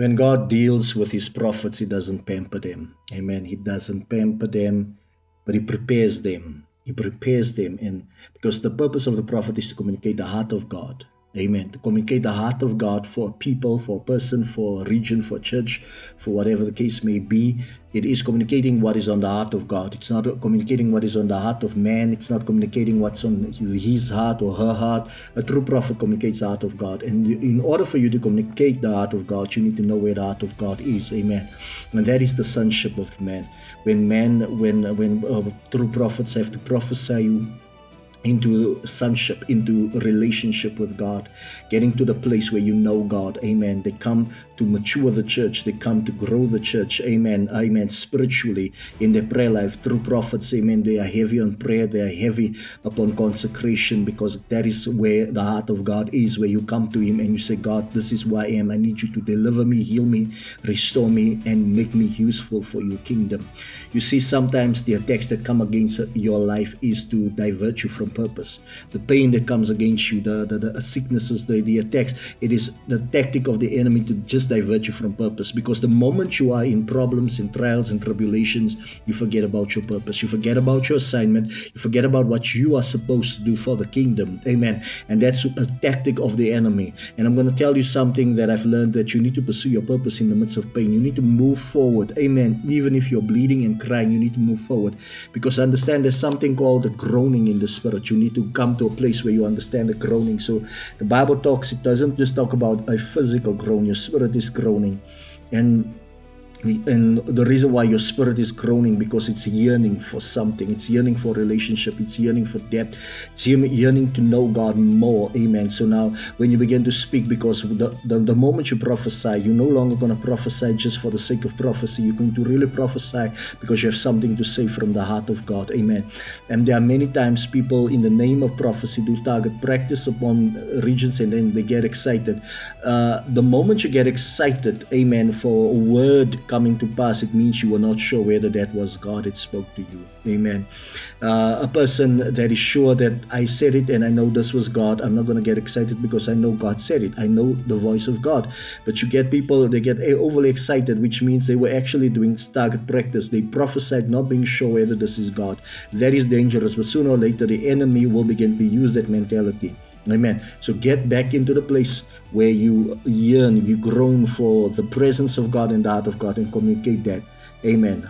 When God deals with his prophets, he doesn't pamper them. Amen. He doesn't pamper them, but he prepares them. He prepares them. And because the purpose of the prophet is to communicate the heart of God. Amen. To communicate the heart of God for a people, for a person, for a region, for a church, for whatever the case may be. It is communicating what is on the heart of God. It's not communicating what is on the heart of man. It's not communicating what's on his heart or her heart. A true prophet communicates the heart of God. And in order for you to communicate the heart of God, you need to know where the heart of God is. Amen. And that is the sonship of man. When true prophets have to prophesy into sonship, into relationship with God, getting to the place where you know God. Amen. They come to mature the church. They come to grow the church. Amen. Amen. Spiritually in their prayer life. True prophets, amen, they are heavy on prayer. They are heavy upon consecration, because that is where the heart of God is, where you come to him and you say, God, this is who I am. I need you to deliver me, heal me, restore me, and make me useful for your kingdom. You see, sometimes the attacks that come against your life is to divert you from purpose. The pain that comes against you, the sicknesses, the attacks, it is the tactic of the enemy to just divert you from purpose. Because the moment you are in problems, in trials and tribulations, you forget about your purpose. You forget about your assignment. You forget about what you are supposed to do for the kingdom. Amen. And that's a tactic of the enemy. And I'm going to tell you something that I've learned, that you need to pursue your purpose in the midst of pain. You need to move forward. Amen. Even if you're bleeding and crying, you need to move forward. Because understand, there's something called the groaning in the spirit. You need to come to a place where you understand the groaning. So the Bible talks, it doesn't just talk about a physical groan. Your spirit is groaning. And the reason why your spirit is groaning, because it's yearning for something. It's yearning for relationship. It's yearning for depth. It's yearning to know God more. Amen. So now when you begin to speak, because the moment you prophesy, you're no longer going to prophesy just for the sake of prophecy. You're going to really prophesy because you have something to say from the heart of God. Amen. And there are many times people in the name of prophecy do target practice upon regions, and then they get excited. The moment you get excited, amen, for a word coming to pass, it means you were not sure whether that was God that spoke to you. Amen. A person that is sure that I said it and I know this was God, I'm not going to get excited because I know God said it. I know the voice of God. But you get people, they get overly excited, which means they were actually doing target practice. They prophesied not being sure whether this is God. That is dangerous. But sooner or later, the enemy will begin to use that mentality. Amen. So get back into the place where you yearn, you groan for the presence of God and the heart of God, and communicate that. Amen.